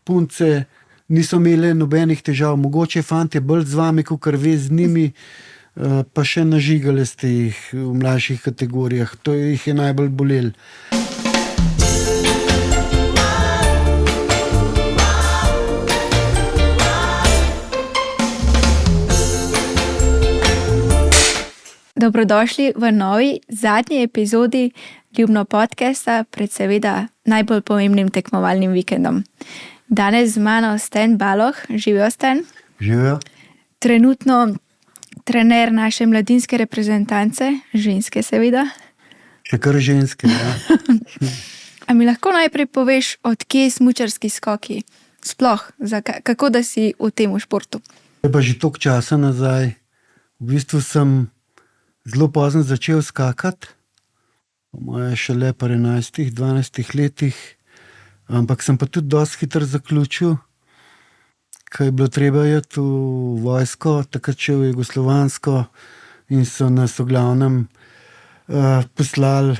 punce niso imele nobenih težav, mogoče fantje bolj z vami, kakor ve z njimi, pa še nažigale ste jih v mlajših kategorijah. To jih je najbolj bolelo. Dobrodošli v novi, zadnji epizodi Ljubno podcasta pred seveda najbolj pomembnim tekmovalnim vikendom. Danes z mano Sten Baloh. Živijo, Sten? Živijo. Trenutno trener naše mladinske reprezentance, ženske seveda. Še kar ženske, ja. A mi lahko najprej poveš, od kje smučarski skoki? Sploh, kako da si v tem športu? Je pa že toliko časa nazaj. V bistvu sem zelo pozno začel skakati, po moje šele pri 11-12 letih, ampak sem pa tudi dosti hitro zaključil, ko je bilo treba iti v vojsko, takrat še v jugoslovansko, in so nas v glavnem poslali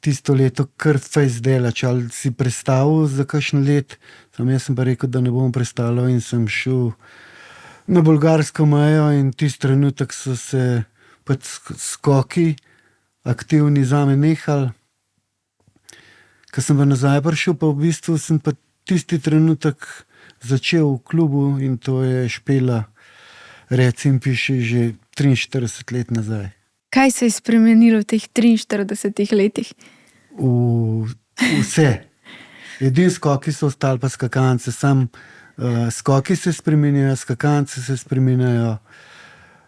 tisto leto kar fejst delač, ali si prestavil za kakšen let, jaz sem pa rekel, da ne bom prestavljal, in sem šel na bolgarsko mejo in tisti trenutek so se pač skoki aktivni zame nehali. Ko sem pa nazaj prišel, pa v bistvu sem pa tisti trenutek začel v klubu, in to je Špela, reci in piši, že 43 let nazaj. Kaj se je spremenilo v teh 43 letih? Vse. Edini skoki so ostali pa skakance, sam skoki se spreminjajo, skakance se spreminjajo,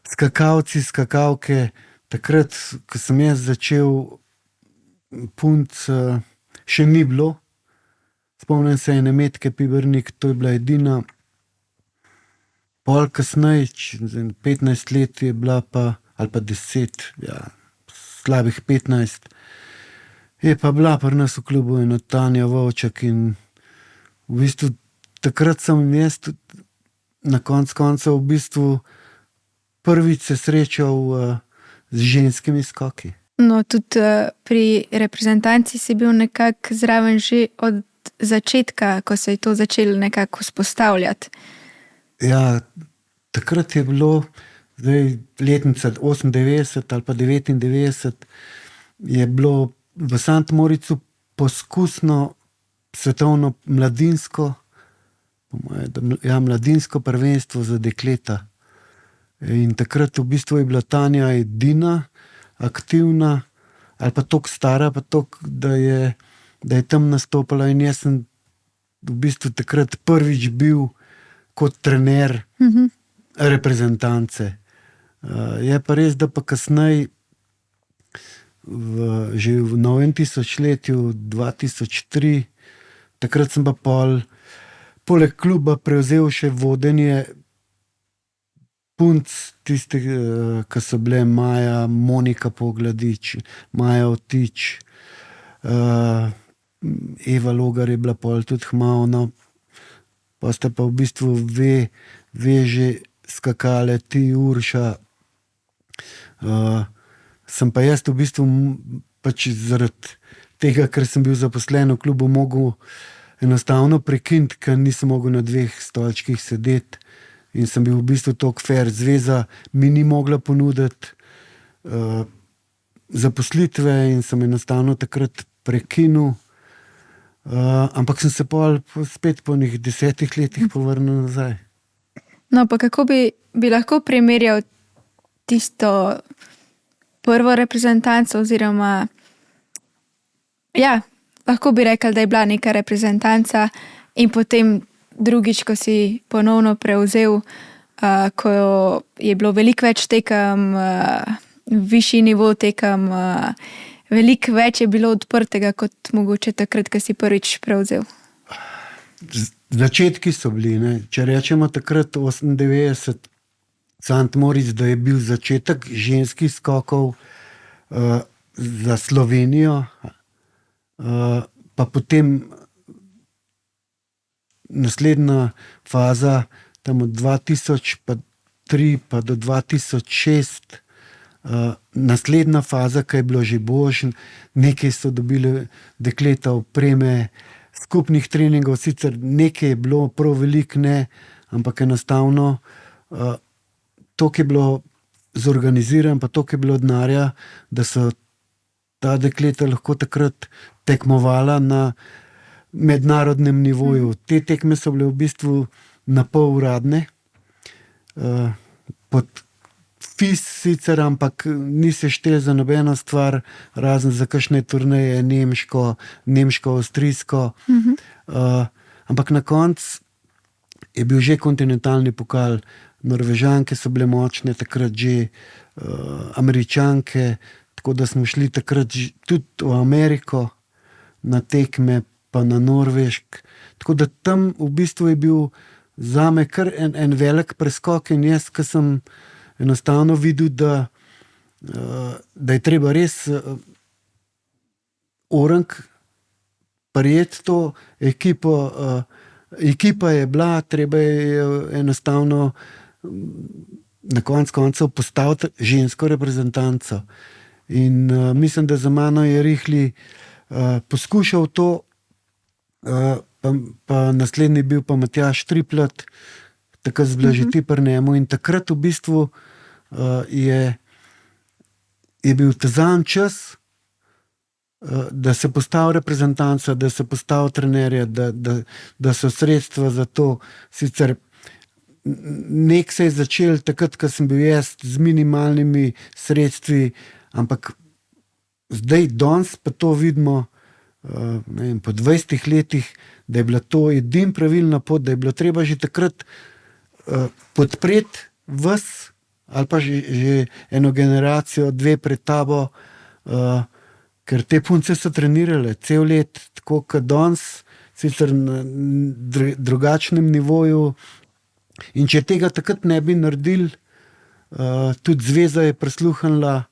skakalci, skakalke. Takrat, ko sem jaz začel, punc še ni bilo. Spomnim se ene Metke Pibernik, to je bila edina. Pol kasneje, 15 let je bila pa, ali pa 10, ja, slabih 15, je pa bila pri nas v klubu ena Tanja Vovčak, in v bistvu takrat sem jaz na koncu v bistvu prvič se srečal z ženskimi skoki. No, tudi pri reprezentanci si bil nekako zraven že od začetka, ko se je to začelo nekako vzpostavljati. Ja, takrat je bilo, zdaj letnica 98 ali pa 99, je bilo v Sant Moricu poskusno svetovno mladinsko, mladinsko prvenstvo za dekleta. In takrat v bistvu je bila Tanja edina aktivna, ali pa toliko stara, pa toliko, da je tam nastopala, in jaz sem v bistvu takrat prvič bil kot trener reprezentance. Je pa res, da pa kasneje, že v novem tisočletju, 2003, takrat sem pa poleg kluba prevzel še vodenje punc, tiste, ki so bile Maja, Monika Pogladič, Maja Otič, Eva Logar je bila pol tudi hmavna, pa sta pa v bistvu že skakale, ti Urša. Sem pa jaz v bistvu pač zaradi tega, ker sem bil zaposlen v klubu, mogel enostavno prekiniti, ker nisem mogel na 2 stolčkih sedeti. In sem bil v bistvu toliko fair. Zveza mi ni mogla ponuditi zaposlitve in sem enostavno takrat prekinil. Ampak sem se spet po nekih 10 letih povrnil nazaj. No, pa kako bi lahko primerjal tisto prvo reprezentanco, oziroma ja, lahko bi rekel, da je bila neka reprezentanca, in potem drugič, ko si ponovno prevzel, ko je bilo veliko več tekem, višji nivo tekem, veliko več je bilo odprtega kot mogoče takrat, ko si prvič prevzel. Začetki so bili, ne? Če rečemo takrat 98, Sant Moritz, da je bil začetek ženskih skokov za Slovenijo, pa potem naslednja faza, tam od 2003 pa do 2006, naslednja faza, ki je bilo že boljše, nekaj so dobili dekleta opreme, skupnih treningov, sicer nekaj je bilo, prav veliko ne, ampak enostavno toliko je bilo zorganiziran, pa toliko je bilo denarja, da so ta dekleta lahko takrat tekmovala na mednarodnem nivoju. Te tekme so bile v bistvu na pol uradne, pod FIS sicer, ampak ni se štel za nobeno stvar, razen za kakšne turneje, nemško-avstrijsko. Ampak na koncu je bil že kontinentalni pokal. Norvežanke so bile močne, takrat že Američanke, tako da smo šli takrat tudi v Ameriko na tekme, pa na Norvešk. Tako da tam v bistvu je bil zame kar en velik preskok in jaz, ki sem enostavno videl, da je treba res orang prijeti to ekipo. Ekipa je bila, treba je enostavno na koncu koncev postaviti žensko reprezentanco. In mislim, da za mano je Rihli poskušal to, pa naslednji bil pa Matjaž Triplet, takrat zblažiti pri njemu in takrat v bistvu je bil ta zanj čas, da se postavi reprezentanca, da se postavi trenerja, da so sredstva za to. Sicer nek se je začel takrat, ko sem bil jaz z minimalnimi sredstvi, ampak zdaj danes pa to vidimo, ne vem, po 20 letih, da je bila to edina pravilna pot, da je bilo treba že takrat podpreti vas ali pa že eno generacijo, dve pred tabo, ker te punce so trenirale cel let, tako kot danes, sicer na drugačnem nivoju. In če tega takrat ne bi naredili, tudi zveza je prisluhnila,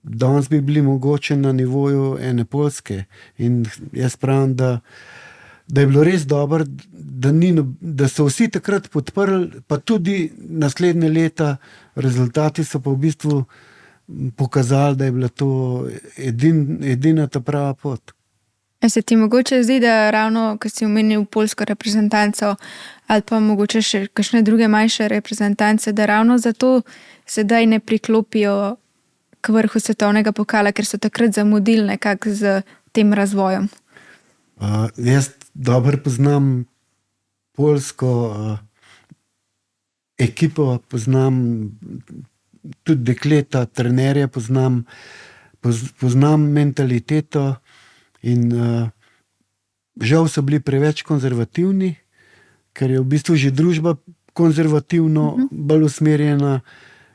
danes bi bili mogoče na nivoju ene Poljske. In jaz pravim, da je bilo res dobro, da so vsi takrat podprli, pa tudi naslednje leta, rezultati so pa v bistvu pokazali, da je bila to edina ta prava pot. Se ti mogoče zdi, da ravno, ko si omenil poljsko reprezentanco ali pa mogoče še kakšne druge manjše reprezentance, da ravno zato sedaj ne priklopijo k vrhu svetovnega pokala, ker so takrat zamudili nekako z tem razvojem? Jaz dobro poznam poljsko ekipo, poznam tudi dekleta, trenerje poznam mentaliteto in žal so bili preveč konzervativni, ker je v bistvu že družba konzervativno bolj usmerjena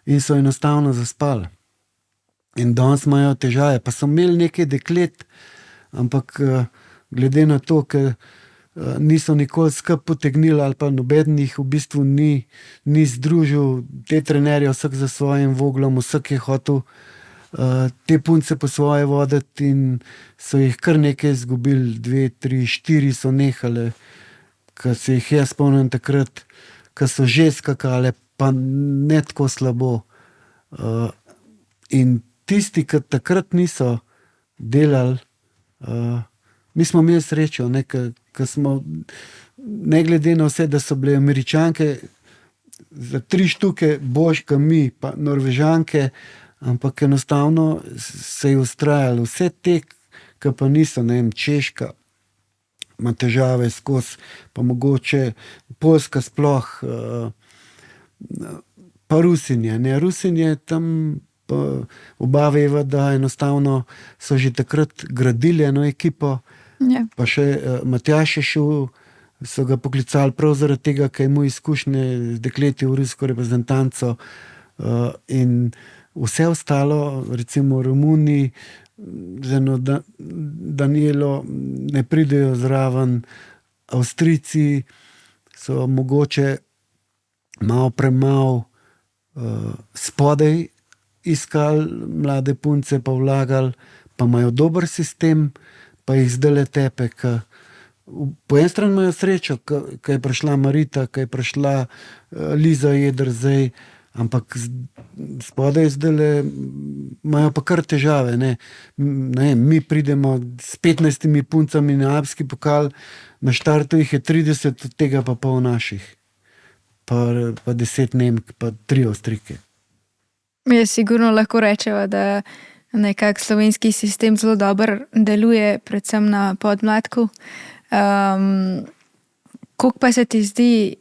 in so enostavno zaspali. In danes imajo težave. Pa so imeli nekaj deklet, ampak glede na to, ker niso nikoli skupaj potegnili ali pa noben jih v bistvu ni združil, te trenerje vsak za svojim voglom, vsak je hotel te punce po svoje voditi in so jih kar nekaj izgubili, 2, 3, 4 so nehale, ko se jih jaz spomnim takrat, ko so že skakale, pa ne tako slabo. In tisti, ki takrat niso delali, mi smo imeli srečo, ko smo, ne glede na vse, da so bile Američanke za 3 štuke boljše kot mi, pa Norvežanke, ampak enostavno se je ustrajalo. Vse te, ki pa niso, ne vem, Češka ima težave skozi, pa mogoče Poljska sploh, pa Rusinje. Rusinje tam oba veva, da enostavno so že takrat gradili eno ekipo. Ja. Pa še Matjaž je šel, so ga poklicali prav zaradi tega, ker je imel izkušnje z dekleti v rusko reprezentanco, in vse ostalo, recimo Romuniji, z eno Danielo ne pridejo zraven, Avstrijci so mogoče malo premalo spodaj iskali mlade punce, pa vlagali, pa imajo dober sistem, pa jih zdaj tepe. Po eni strani imajo srečo, ko je prišla Marita, ko je prišla Liza Jedrzej, ampak spodaj zdaj imajo pa kar težave. Mi pridemo s 15 puncami na alpski pokal, na štartu jih je 30, od tega pa pol naših, pa 10 Nemk, pa 3 Avstrijke. Mi sigurno lahko rečemo, da nekak slovenski sistem zelo dobro deluje, predvsem na podmladku. Koliko pa se ti zdi,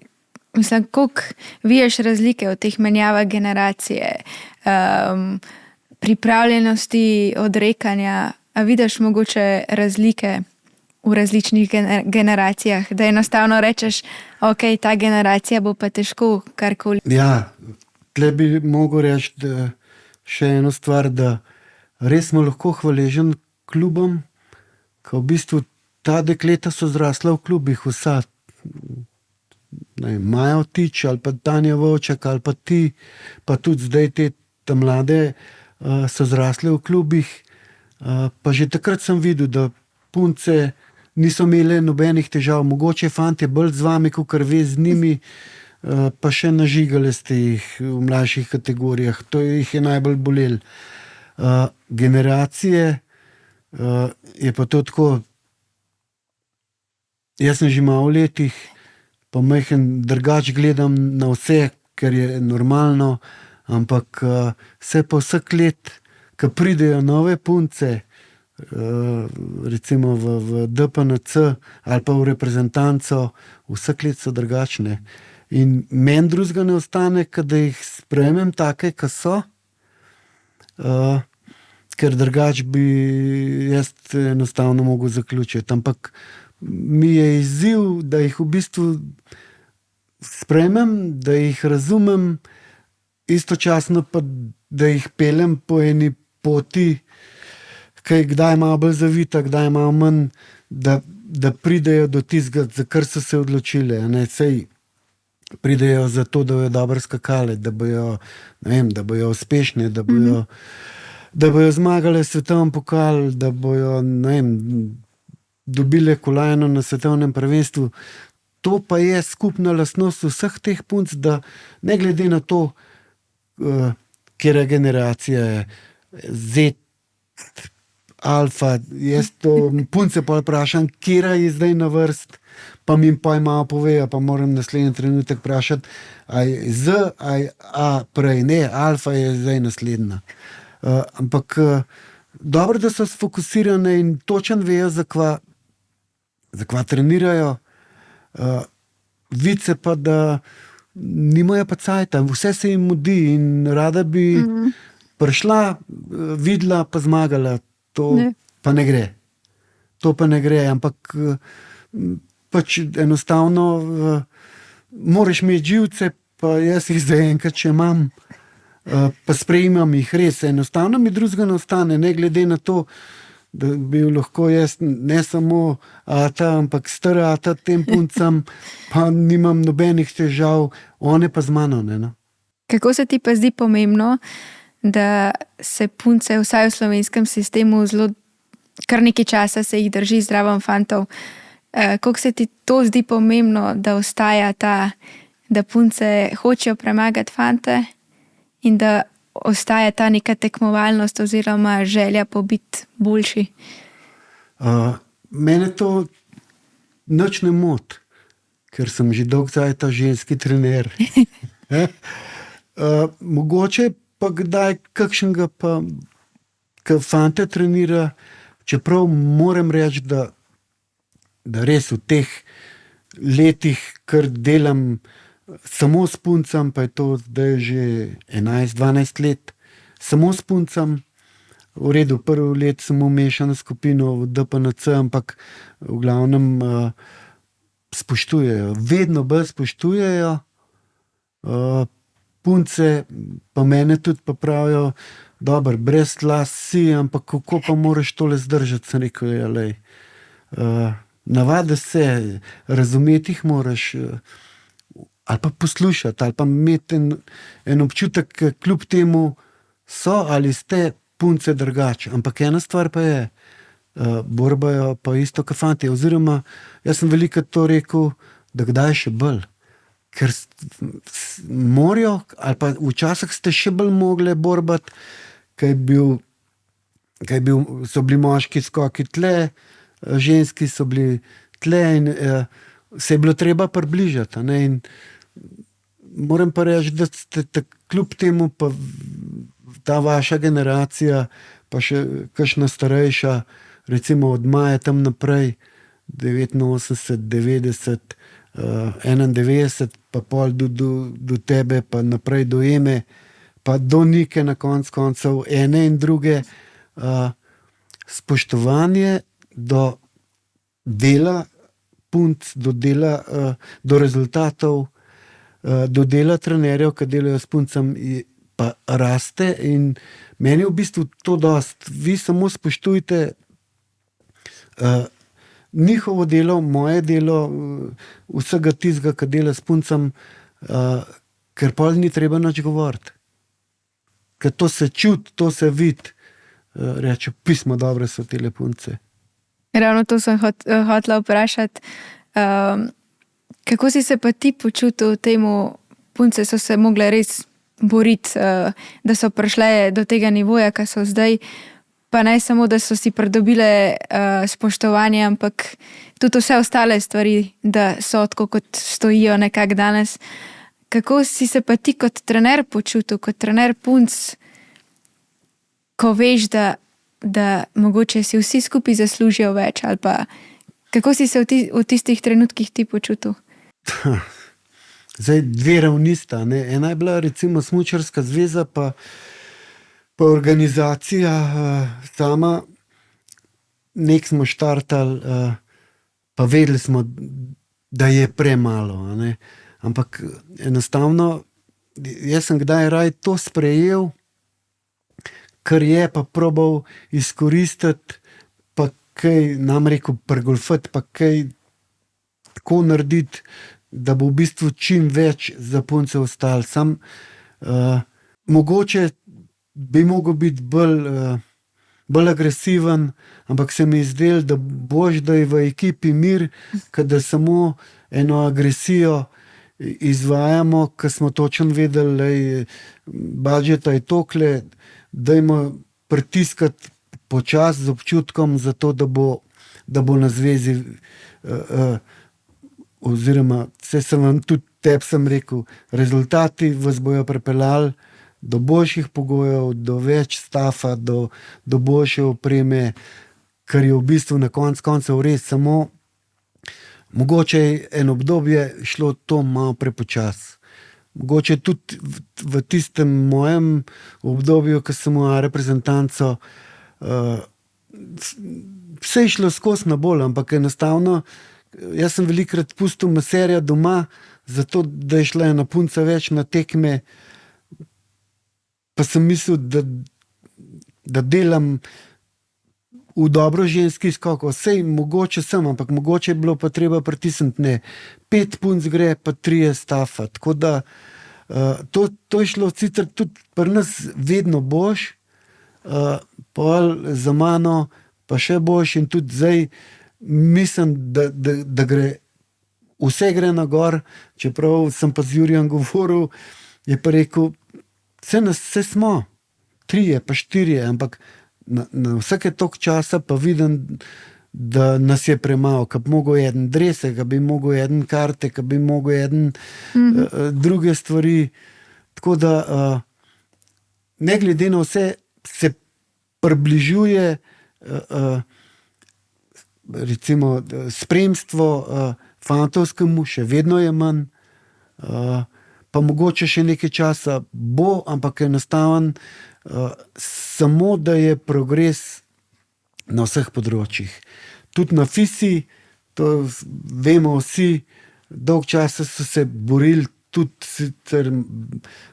mislim, koliko vidiš razlike v teh menjavah generacije, pripravljenosti, odrekanja, a vidiš mogoče razlike v različnih generacijah, da enostavno rečeš, ok, ta generacija bo pa težko karkoli. Ja, tle bi mogel reči, da še eno stvar, da res smo lahko hvaležen klubom, ko v bistvu ta dekleta so zrasla v klubih, vsa, Maja Vtič ali pa Tanja Vovčak ali pa ti, pa tudi zdaj te mlade so zrasle v klubih, pa že takrat sem videl, da punce niso imele nobenih težav, mogoče fantje bolj z vami, kakor ve z njimi, pa še nažigale ste jih v mlajših kategorijah, to jih je najbolj bolel. Generacije je pa to tako, jaz sem že malo v letih, pa majhen drugač gledam na vse, ker je normalno, ampak vse pa vsak let, ko pridejo nove punce, recimo v DPNC ali pa v reprezentanco, vsak let so drugačne. In meni drugega ne ostane, da jih sprejmem take, ki so, ker drugač bi jaz enostavno mogel zaključiti. Ampak mi je izziv, da jih v bistvu sprejmem, da jih razumem, istočasno pa, da jih peljem po eni poti, ki je kdaj malo bolj zavita, kdaj malo manj, da pridejo do tistega, za kar so se odločile. Sej pridejo za to, da bojo dobro skakale, da bojo, da bojo uspešne, da bojo zmagale svetovni pokal, da bojo, dobile kolajno na svetovnem prvenstvu. To pa je skupna lastnost vseh teh punc, da ne glede na to, katera generacija je, Z, alfa, jaz to punce pa vprašam, katera je zdaj na vrst, pa mi pa malo povejo, pa moram naslednji trenutek vprašati, a je Z, a je A prej, ne, alfa je zdaj naslednja. Ampak dobro, da so sfokusirane in točno vejo, za kva trenirajo. Vidi se pa, da nimajo pa cajta, vse se jim mudi in rada bi prišla, videla pa zmagala. To pa ne gre. To pa ne gre, ampak pač enostavno moraš imeti živce, pa jaz jih zdaj enkrat še imam, pa sprejemam jih res. Enostavno mi drugega ne ostane, ne glede na to, da bi lahko jaz ne samo ata, ampak stara ata tem puncam, pa nimam nobenih težav, one pa z mano. Ne. Kako se ti pa zdi pomembno, da se punce vsaj v slovenskem sistemu zelo kar nekaj časa se jih drži zraven fantov? Kako se ti to zdi pomembno, da ostaja da punce hočejo premagati fante in da ostaja ta neka tekmovalnost oziroma želja po biti boljši? Mene to nič ne moti, ker sem že dolgo ta ženski trener. Mogoče pa kdaj kakšnega pa, ki fante trenira, čeprav moram reči, da res v teh letih, kar delam samo s puncam, pa je to zdaj že 11-12 let, samo s puncam, v redu, prvo let sem umešan skupino v DPNC, ampak v glavnem spoštujejo, vedno bolj spoštujejo. Punce pa mene tudi pa pravijo, dobro, brez las si, ampak kako pa moraš tole zdržati, sem rekel, navadi se, razumeti jih moraš, ali pa poslušati, ali pa imeti en občutek, kljub temu so ali ste punce drugače, ampak ena stvar pa je, borbajo pa isto kot fantje, oziroma jaz sem veliko to rekel, da kdaj še bolj. ker morajo, ali pa včasih ste še bolj mogli borbati, so bili moški skoki tle, ženski so bili tle in se je bilo treba približati. A ne, in moram pa reči, da ste kljub temu pa ta vaša generacija, pa še kakšna starejša, recimo od maja tam naprej, 89, 90, 91, pa pol do tebe, pa naprej do Eme, pa do Nike na koncev, ene in druge, spoštovanje do dela punc, do dela, do rezultatov, do dela trenerjev, ki delajo s puncami, pa raste in meni v bistvu to dost. Vi samo spoštujte njihovo delo, moje delo, vsega tistega, ki dela s puncem, ker pol ni treba nič govoriti. Ker to se čuti, to se vidi. Reče, pismo dobre so tele punce. Ravno to sem hotela vprašati. Kako si se pa ti počutil temu, punce so se mogle res boriti, da so prišle do tega nivoja, ki so zdaj, pa ne samo, da so si pridobile spoštovanje, ampak tudi vse ostale stvari, da so tako, kot stojijo nekako danes. Kako si se pa ti kot trener počutil, kot trener punc, ko veš, da mogoče si vsi skupaj zaslužijo več, ali pa kako si se v tistih trenutkih ti počutil? Zdaj dve ravni sta. Ena je bila recimo Smučarska zveza, pa organizacija sama. Nek smo štartali, pa vedeli smo, da je premalo. Ampak enostavno, jaz sem kdaj raj to sprejel, kar je, pa probal izkoristiti, pa kaj nam rekel pregolfati, pa kaj tako narediti, da bo v bistvu čim več za punce ostalo. Sam mogoče bi mogel biti bolj agresiven, ampak se mi je zdelo, da boš, da je v ekipi mir, da samo eno agresijo izvajamo, ker smo točno vedeli, da budžeta je tokle, dajmo pritiskati počasi z občutkom, zato da bo na zvezi, oziroma vse sem vam tudi tebi sem rekel, rezultati vas bojo pripeljali do boljših pogojev, do več stafa, do boljše opreme, kar je v bistvu na koncev res samo mogoče je eno obdobje šlo to malo prepočasi. Mogoče tudi v tistem mojem obdobju, ko sem imel reprezentanco, vse je šlo skozi na bolj, ampak enostavno, jaz sem velikokrat pustil maserja doma, zato da je šla ena punca več na tekme, pa sem mislil, da delam v dobro ženski skok. Sej mogoče sem, ampak mogoče je bilo pa treba pritisniti, ne, 5 punc gre, pa 3 stafa. Tako da to je šlo sicer tudi pri nas vedno boljš, pol za mano pa še boljš in tudi zdaj mislim, da gre, vse gre na gor, čeprav sem pa z Jurijem govoril, je pa rekel, vse smo, 3 pa 4, ampak na vsake toliko časa pa vidim, da nas je premalo, ka bi mogel eden drese, ka bi mogel eden karte, ka bi mogel eden druge stvari. Tako da ne glede na vse se približuje recimo spremstvo fantovskemu, še vedno je manj, pa mogoče še nekaj časa bo, ampak enostaven, samo da je progres na vseh področjih. Tudi na FISI, to vemo vsi, dolg časa so se borili tudi sicer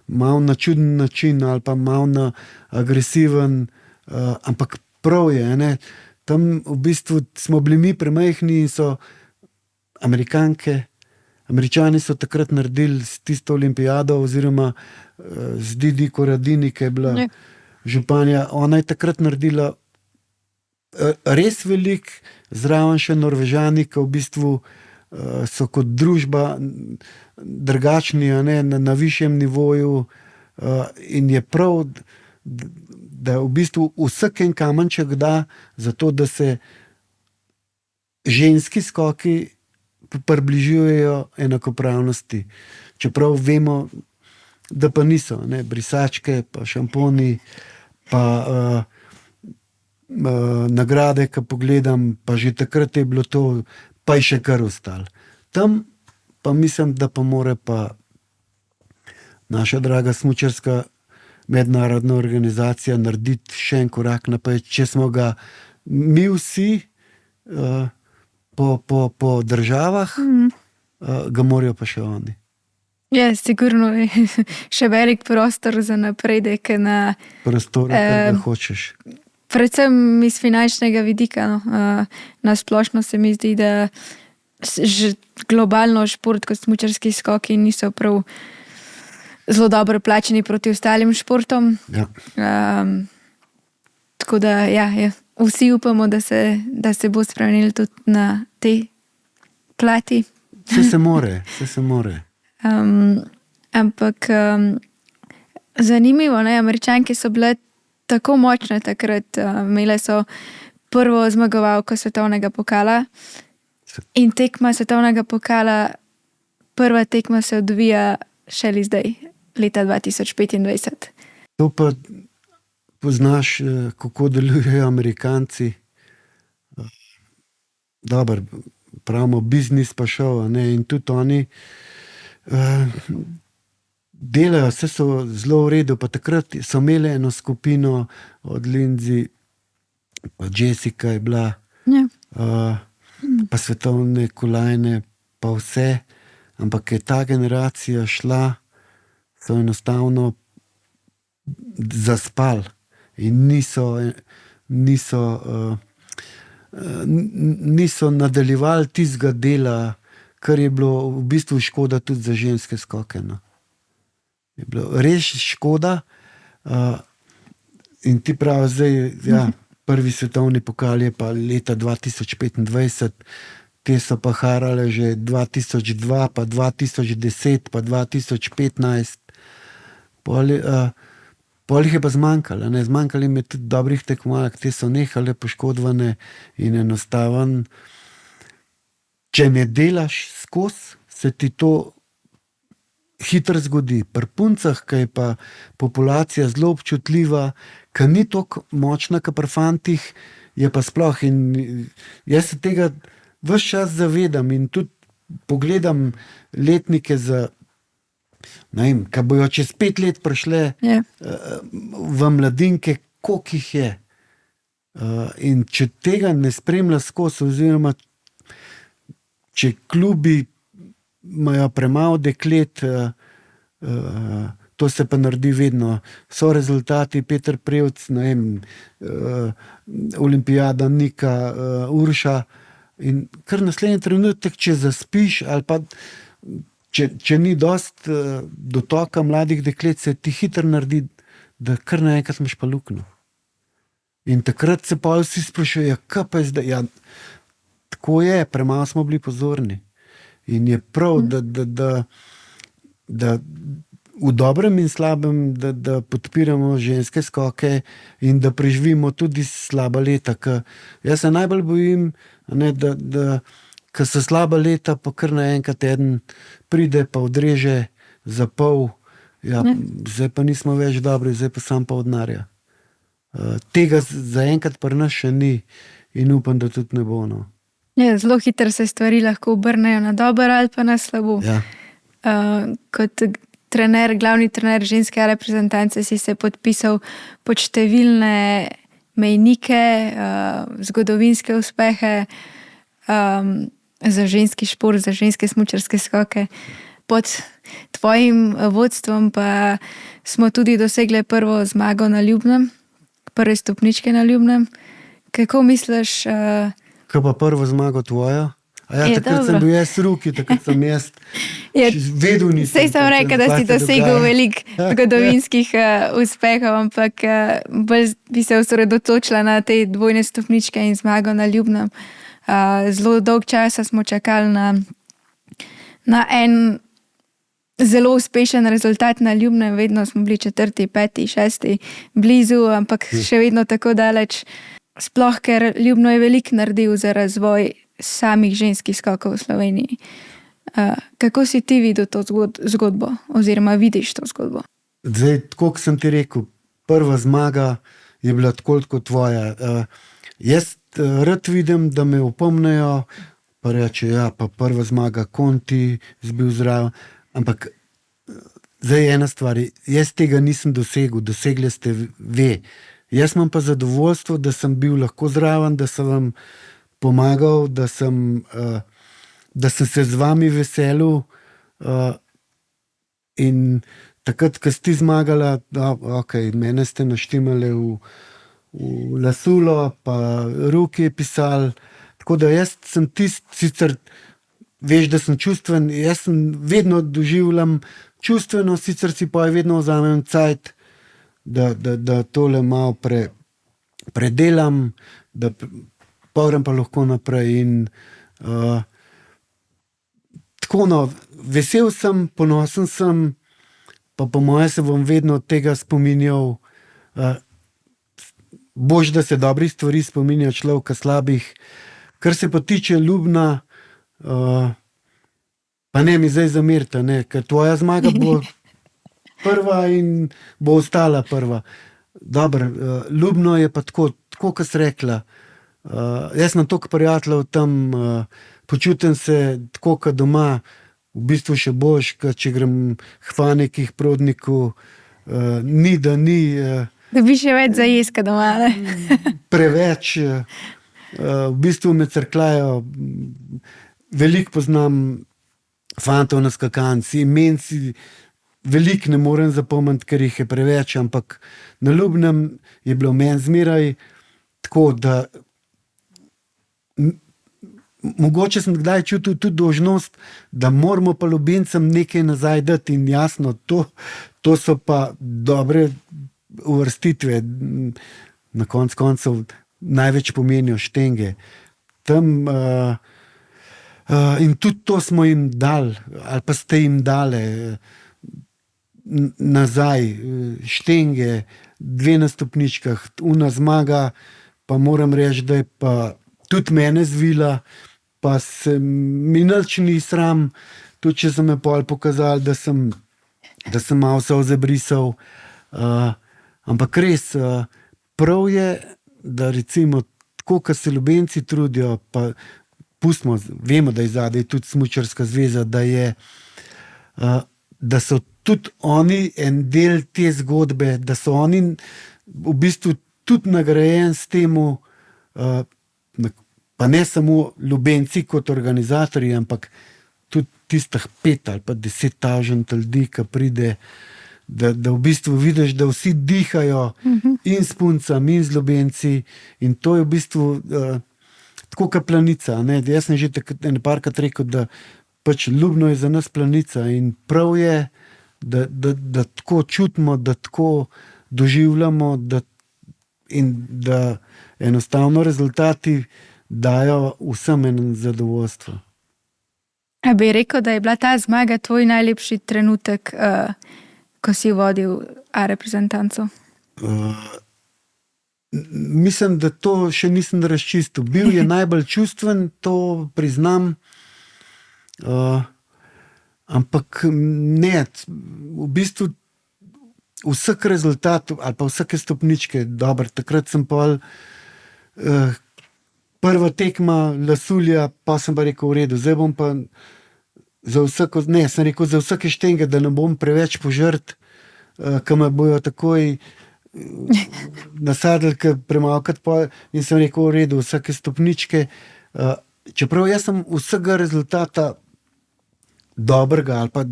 malo na čuden način ali pa malo na agresiven, ampak prav je, ne? Tam v bistvu smo bili mi premajhni in so Američani so takrat naredili s tisto olimpijado oziroma z Didi Koradini, ki je bila županja, ona je takrat naredila res velik, zraven še Norvežani, ki v bistvu so kot družba drugačni, a ne, na višjem nivoju, in je prav, da v bistvu vsak en kamenček da za to, da se ženski skoki približujejo enakopravnosti. Čeprav vemo, da pa niso, ne, brisačke, pa šamponi, pa nagrade, ki pogledam, pa že takrat je bilo to, pa je še kar ostalo. Tam pa mislim, da pa mora pa naša draga smučarska mednarodna organizacija narediti še en korak naprej, če smo ga mi vsi po državah, ga morajo pa še oni. Ja, sigurno je še velik prostor za napredek na Prostor, kar ga hočeš. predvsem iz finančnega vidika. No. Na splošno se mi zdi, da globalno šport kot smučarski skoki niso prav zelo dobro plačeni proti ostalim športom. Ja. Tako da ja, vsi upamo, da se bo spremenilo tudi na tej plati. Vse se more. Ampak zanimivo, ne? Američanke so bile tako močne takrat, imele so prvo zmagovalko svetovnega pokala in tekma svetovnega pokala, prva tekma se odvija šele zdaj, leta 2025. To pa poznaš, kako delujejo Amerikanci. Dobro, pravimo biznis pa šov, ne, in tudi oni delajo, vse so zelo v redu, pa takrat so imeli eno skupino od Lindsay, pa Jessica je bila, pa svetovne kolajne, pa vse, ampak je ta generacija šla, so enostavno zaspali in niso nadaljevali tistega dela, kar je bilo v bistvu škoda tudi za ženske skoke. No. Je bilo res škoda, in ti pravi zdaj, ja, prvi svetovni pokal je pa leta 2025, te so pa harale že 2002, pa 2010, pa 2015. Pol jih je pa zmanjkalo. Zmanjkalo jim je tudi dobrih tekmovalk, te so nehale poškodovane in enostaven. Če ne delaš skozi, se ti to hitro zgodi. Pri puncah, ki je pa populacija zelo občutljiva, ki ni tako močna, kot pri fantih, je pa sploh. In jaz se tega ves čas zavedam in tudi pogledam letnike za, ne vem, ki bojo čez 5 let prišle v mladinke, koliko jih je. In če tega ne spremlja skozi, oziroma če klubi imajo premalo deklet, to se pa naredi vedno. So rezultati, Peter Prevc, ne vem, Olimpijada, Nika, Urša, in kar naslednji trenutek, če zaspiš, ali pa če ni dosti dotoka mladih deklet, se ti hitro naredi, da kar naenkrat imaš pa luknjo. In takrat se pa vsi sprašujejo, kaj pa je zdaj? Ja, tako je, premalo smo bili pozorni. In je prav, da v dobrem in slabem, da podpiramo ženske skoke in da preživimo tudi slaba leta. Jaz se najbolj bojim, ne, da ko so slaba leta, pa kar naenkrat eden pride, pa odreže za pol, ja, zdaj pa nismo več dobri, zdaj pa sam pa od denarja. Tega zaenkrat pri nas še ni in upam, da tudi ne bo. No. Ja, zelo hitro se stvari lahko obrnejo na dobro ali pa na slabo. Ja. Kot trener, glavni trener ženske reprezentance si se podpisal pod številne mejnike, zgodovinske uspehe za ženski šport, za ženske smučarske skoke. Pod tvojim vodstvom pa smo tudi dosegli prvo zmago na Ljubnem, prve stopničke na Ljubnem. Kako misliš? Kaj pa prvo zmago tvojo? Takrat sem bil jaz ruki, takrat sem jaz vedel nisem. Sej sem rekel, da si dosegel veliko zgodovinskih uspehov, ampak bolj bi se osredotočila na te dvojne stopničke in zmago na Ljubnem. Zelo dolg časa smo čakali na na en zelo uspešen rezultat na Ljubnem, vedno smo bili 4., 5., 6. blizu, ampak še vedno tako daleč. Sploh, ker Ljubno je veliko naredil za razvoj samih ženskih skokov v Sloveniji. Kako si ti videl to zgodbo oziroma vidiš to zgodbo? Zdaj, tako kot sem ti rekel, prva zmaga je bila tako kot tvoja. Jaz rad vidim, da me opomnejo, pa reče, ja, pa prva zmaga, Konti bil zraven. Ampak zdaj je ena stvar, jaz tega nisem dosegel, dosegli ste ve. Jaz imam pa zadovoljstvo, da sem bil lahko zraven, da sem vam pomagal, da sem se z vami veselil in takrat, ko ste zmagala, okay, mene ste naštimali v lasulo, pa roke pisali, tako da jaz sem sicer veš, da sem čustven, jaz sem vedno doživljam čustveno, sicer si pa vedno vzamem cajt, da tole malo predelam, da povem pa lahko naprej in tako no, vesel sem, ponosen sem, pa po moje se bom vedno tega spominjal. Bož, da se dobrih stvari spominja človeka slabih. Kar se pa tiče Ljubna, pa ne mi zdaj zamerite, ker tvoja zmaga bo prva in bo ostala prva. Dobro, Ljubno je pa tako kot si rekla. Jaz sem toliko prijateljev tam, počutim se tako kot doma, v bistvu še boš, če grem hva nekih prodnikov, ni, da ni. Da bi še več zajeska doma, ne? Preveč. V bistvu me crkljajo, veliko poznam fantov na skakanci, imen si veliko ne morem zapomniti, ker jih je preveč, ampak na Ljubnem je bilo meni zmeraj tako, da mogoče sem kdaj čutil tudi dolžnost, da moramo pa Ljubencem nekaj nazaj dati in jasno, to so pa dobre uvrstitve, na koncev največ pomenijo štenge. Tam in tudi to smo jim dali, ali pa ste jim dali nazaj, štenge, 2 na stopničkah, una zmaga, pa moram reči, da je pa tudi mene zvila, pa se mi nič ni sram, tudi če so me pol pokazali, da sem malo solze brisal. Ampak res, prav je, da recimo tako, kot se Ljubenci trudijo, pa pustimo, vemo, da je zadaj tudi Smučarska zveza, da so tudi oni en del te zgodbe, da so oni v bistvu tudi nagrajeni s temu, pa ne samo Ljubenci kot organizatorji, ampak tudi tistih 5 ali pa 10.000 ljudi, ki pride, da v bistvu vidiš, da vsi dihajo in s puncami in z Ljubenci in to je v bistvu tako kot Planica. Ne? Jaz sem že parkrat rekel, da pač Ljubno je za nas Planica in prav je, da tako čutimo, da tako doživljamo in da enostavno rezultati dajo vsem en zadovoljstvo. A bi rekel, da je bila ta zmaga tvoj najlepši trenutek, ko si vodil reprezentanco? Mislim, da to še nisem razčistil. Bil je najbolj čustven, to priznam. Ampak ne, v bistvu vsak rezultat ali pa vsake stopničke, dobro, takrat sem pol prva tekma Lasulja, pa sem pa rekel, v redu, zdaj bom pa sem rekel, za vsake štenge, da ne bom preveč požrt, ki me bojo takoj nasadili, premalkrat pa in sem rekel, v redu, vsake stopničke. Čeprav jaz sem vsega rezultata dobrega ali pa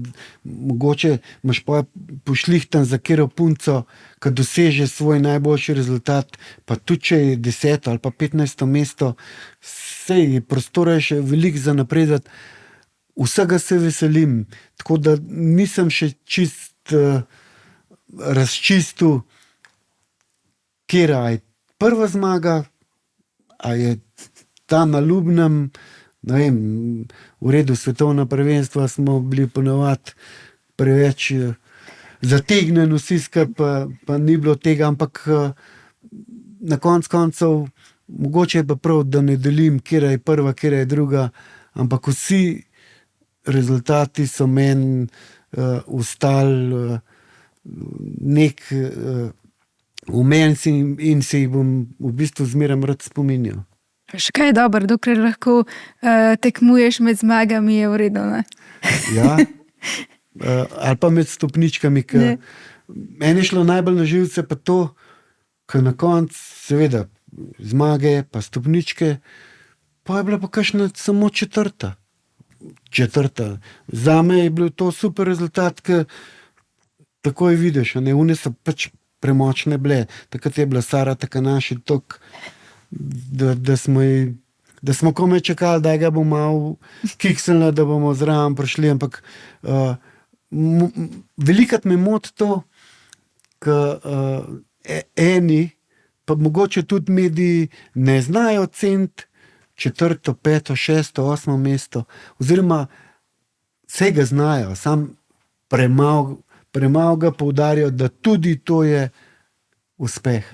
mogoče imaš pa pošlihtan za katero punco, ki doseže svoj najboljši rezultat, pa tudi če je 10. ali pa 15. mesto, sej prostora je še veliko za napredati. Vsega se veselim, tako da nisem še čist razčistil, kjera je prva zmaga, a je ta na Ljubnem, ne vem, v redu, svetovna prvenstva smo bili ponavadi preveč zategnjeni, vsi skupaj, pa ni bilo tega, ampak na koncev, mogoče je pa prav, da ne delim, kera je prva, kera je druga, ampak vsi rezultati so meni ostali nek v meni in se jih bom v bistvu zmeraj rad spominjal. Še kaj je dobro, dokler lahko tekmuješ med zmagami, je v redu, ne? Ja. Ali pa med stopničkami. Meni je šlo najbolj na živce pa to, ker na koncu, seveda, zmage pa stopničke, pa je bila pa kakšna samo četrta. Zame je bil to super rezultat, ker takoj vidiš, one so pač premočne bile. Takrat je bila Sara Takanaši toliko, da smo komaj čakali, da ga bomo malo kiksnili, da bomo zraven prišli, ampak velikrat me moti to, ker eni, pa mogoče tudi mediji ne znajo ceniti četrto, peto, šesto, osmo mesto, oziroma vse ga znajo, sam premalo ga poudarjajo, da tudi to je uspeh.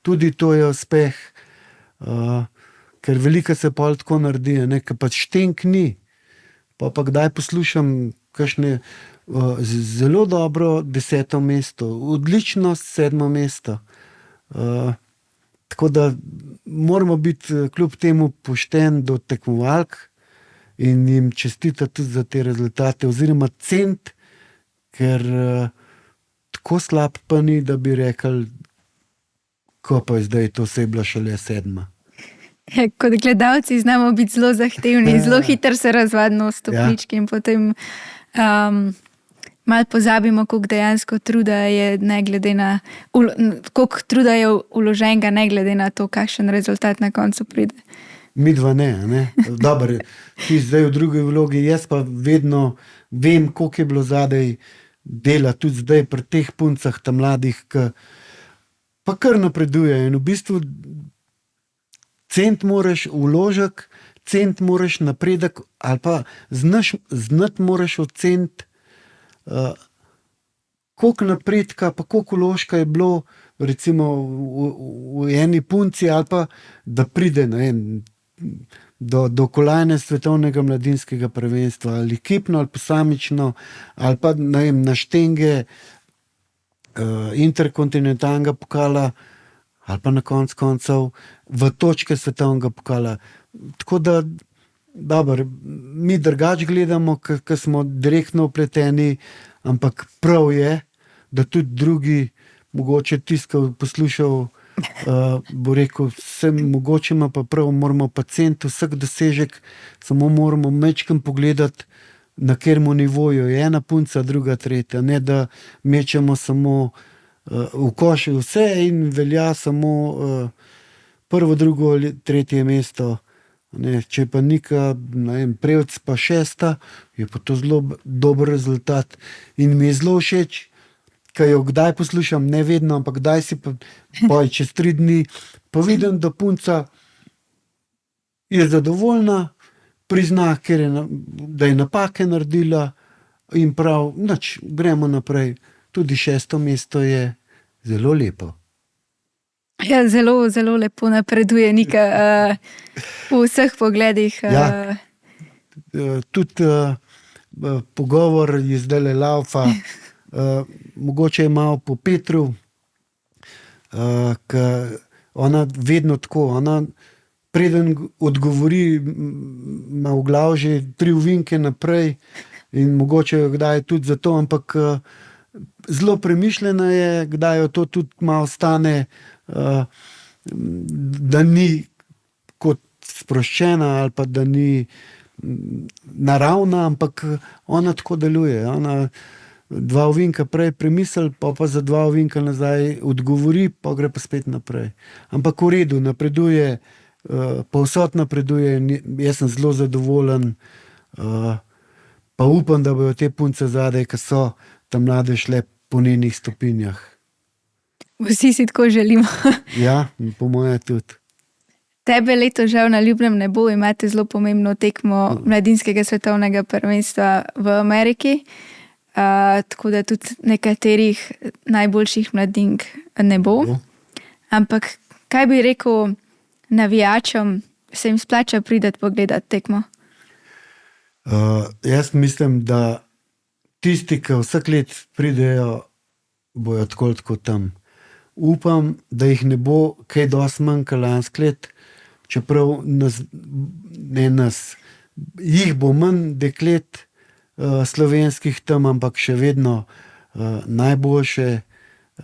Tudi to je uspeh, ker veliko se pol tako naredi, ker pač štenk ni. Pa kdaj poslušam kakšne zelo dobro 10. mesto, odlično 7. mesto. Tako da moramo biti kljub temu pošten do tekmovalk in jim čestitati tudi za te rezultate, oziroma ceniti, ker tako slab pa ni, da bi rekli, ko pa je zdaj to se je bila šele 7. Kot gledalci znamo biti zelo zahtevni, zelo hitro se razvadimo v stopnički in potem malo pozabimo, koliko dejansko truda je, ne glede na koliko truda je vloženega, ne glede na to, kakšen rezultat na koncu pride. Midva ne. Dobro, ti zdaj v drugi vlogi, jaz pa vedno vem, koliko je bilo zadaj dela, tudi zdaj pri teh puncah, tam mladih, ki pa kar napreduje. In v bistvu cent moraš vložek, cent moraš napredek, ali pa znati moraš oceniti, koliko napredka, pa koliko vložka je bilo, recimo v eni punci, ali pa da pride, ne vem, do kolajne svetovnega mladinskega prvenstva, ali ekipno, ali posamično, ali pa, ne vem, na štenge interkontinentalnega pokala, ali pa na koncev v točke svetovnega pokala. Tako da, dobro, mi drugače gledamo, ker smo direktno vpleteni, ampak prav je, da tudi drugi, mogoče tiskal, poslušal, bo rekel, mogoče ima pa prav, moramo pa ceniti vsak dosežek, samo moramo majčkeno pogledati, na katerem nivoju je ena punca, druga, tretja, ne da mečemo samo v koš vse in velja samo prvo, drugo, tretje mesto. Če pa Nika, Prevc pa 6, je pa to zelo dober rezultat in mi je zelo všeč, ker jo kdaj poslušam, ne vedno, ampak kdaj si pa čez 3 dni, pa vidim, da punca je zadovoljna, prizna, da je napake naredila in prav, gremo naprej. Tudi 6. mesto je zelo lepo. Ja, zelo, zelo lepo napreduje Nika v vseh pogledih. Ja. Tudi pogovor je zdaj laufa, mogoče je malo po Petru, ker ona vedno tako, ona preden odgovori, ima v glavi že 3 ovinke naprej in mogoče kdaj tudi zato, ampak zelo premišljena je, kdaj jo to tudi malo stane, da ni kot sproščena ali pa da ni naravna, ampak ona tako deluje. Ona 2 ovinka prej premisli, pa za 2 ovinka nazaj odgovori, pa gre pa spet naprej. Ampak v redu, napreduje, povsod napreduje in jaz sem zelo zadovoljen, pa upam, da bojo te punce zadaj, ki so tam mlade šle po njenih stopinjah. Vsi si tako želimo. Ja, po moje tudi. Tebe leto žal na Ljubnem ne bo, imate zelo pomembno tekmo mladinskega svetovnega prvenstva v Ameriki, tako da tudi nekaterih najboljših mladink ne bo. Ampak kaj bi rekel navijačem, se jim splača priti pogledat tekmo? Jaz mislim, da tisti, ki vsak let pridejo, bojo tako tam. Upam, da jih ne bo kaj dosti manj kot lansko let, čeprav jih bo manj deklet slovenskih tam, ampak še vedno najboljše 2,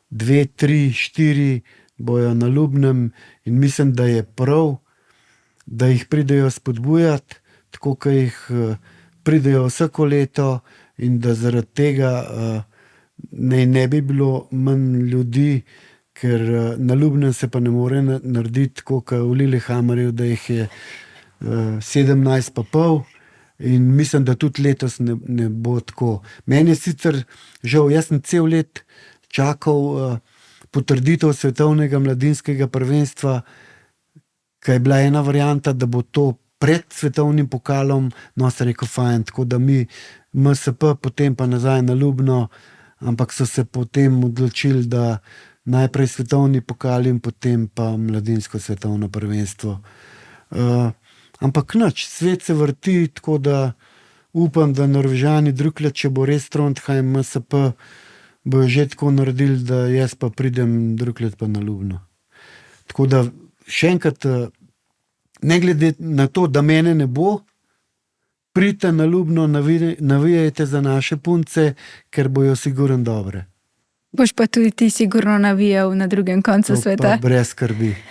3, 4 bojo na Ljubnem in mislim, da je prav, da jih pridejo spodbujati, tako kot jih pridejo vsako leto in da zaradi tega ne bi bilo manj ljudi, ker na Ljubnem se pa ne more narediti tako kot v Lillehammerju, da jih je 17,5 in mislim, da tudi letos ne bo tako. Meni je sicer žal, jaz sem cel let čakal potrditev svetovnega mladinskega prvenstva, ki je bila ena varianta, da bo to pred svetovnim pokalom, no se rekel fajn, tako da mi MSP, potem pa nazaj na Ljubno, ampak so se potem odločili, da najprej svetovni pokal in potem pa mladinsko svetovno prvenstvo. Ampak nič, svet se vrti, tako da upam, da Norvežani druglet, če bo res Trondheim, MSP, bojo že tako naredili, da jaz pa pridem druglet pa na Ljubno. Tako da še enkrat, ne glede na to, da mene ne bo, pridite na Ljubno, navijajte za naše punce, ker bojo sigurno dobre. Boš pa tudi ti sigurno navijal na drugem koncu sveta.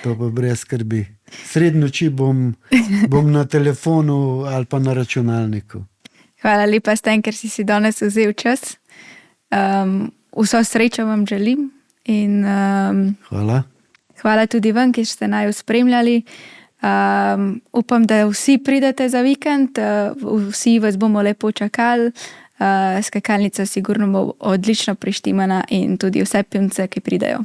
To pa brez skrbi. Sredi noči bom na telefonu ali pa na računalniku. Hvala lepa, Sten, ker si danes vzel čas. Vso srečo vam želim. In, hvala. Hvala tudi vam, ki ste naju spremljali. Upam, da vsi pridete za vikend, vsi vas bomo lepo čakali. Skakalnica sigurno bo odlično prištimana in tudi vse punce, ki pridejo.